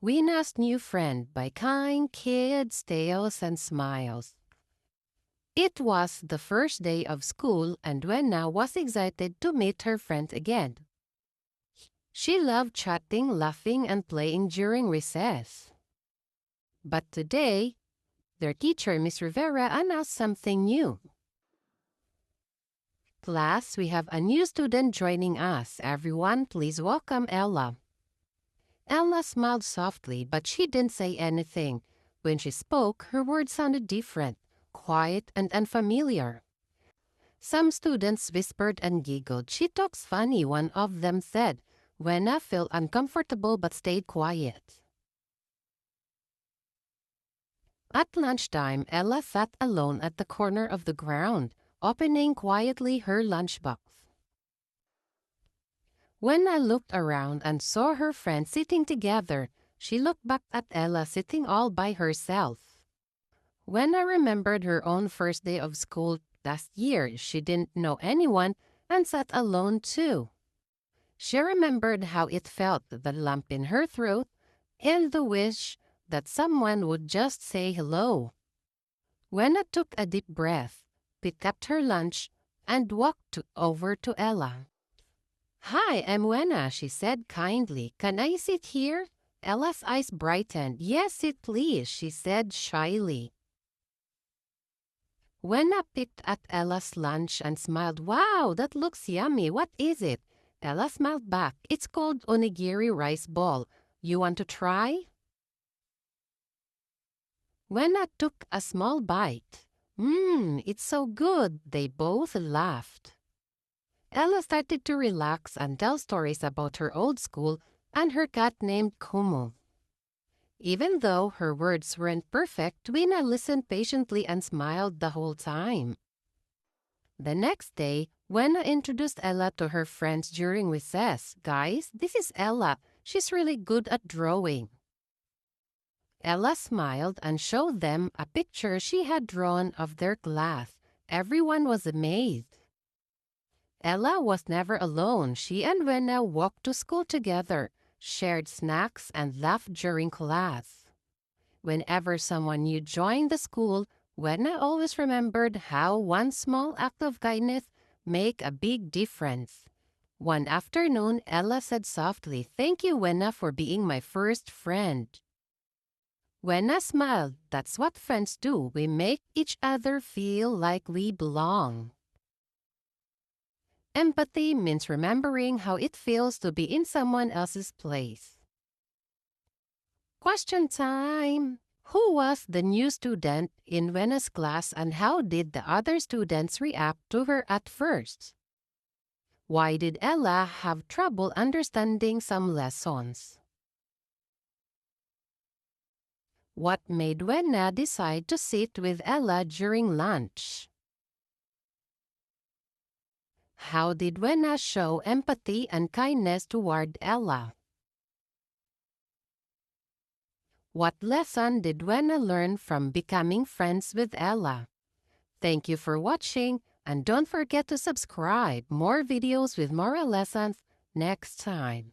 Wena's New Friend by Kind Kids, Tales, and Smiles. It was the first day of school and Wena was excited to meet her friend again. She loved chatting, laughing, and playing during recess. But today, their teacher, Miss Rivera, announced something new. Class, we have a new student joining us. Everyone, please welcome Ella. Ella smiled softly, but she didn't say anything. When she spoke, her words sounded different, quiet and unfamiliar. Some students whispered and giggled. She talks funny, one of them said. Wena felt uncomfortable but stayed quiet. At lunchtime, Ella sat alone at the corner of the ground, opening quietly her lunchbox. When I looked around and saw her friends sitting together, she looked back at Ella sitting all by herself. When I remembered her own first day of school last year, she didn't know anyone and sat alone too. She remembered how it felt, the lump in her throat, and the wish that someone would just say hello. Wena took a deep breath, picked up her lunch, and walked over to Ella. "Hi, I'm Wena," she said kindly. "Can I sit here?" Ella's eyes brightened. "Yes, sit please," she said shyly. Wena picked at Ella's lunch and smiled. "Wow, that looks yummy. What is it?" Ella smiled back. "It's called onigiri rice ball. You want to try?" Wena took a small bite. It's so good." They both laughed. Ella started to relax and tell stories about her old school and her cat named Kumu. Even though her words weren't perfect, Wena listened patiently and smiled the whole time. The next day, Wena introduced Ella to her friends during recess. "Guys, this is Ella. She's really good at drawing." Ella smiled and showed them a picture she had drawn of their class. Everyone was amazed. Ella was never alone. She and Wena walked to school together, shared snacks, and laughed during class. Whenever someone new joined the school, Wena always remembered how one small act of kindness made a big difference. One afternoon, Ella said softly, "Thank you, Wena, for being my first friend." Wena smiled. "That's what friends do. We make each other feel like we belong." Empathy means remembering how it feels to be in someone else's place. Question time! Who was the new student in Wena's class and how did the other students react to her at first? Why did Ella have trouble understanding some lessons? What made Wena decide to sit with Ella during lunch? How did Wena show empathy and kindness toward Ella? What lesson did Wena learn from becoming friends with Ella? Thank you for watching, and don't forget to subscribe. More videos with moral lessons next time.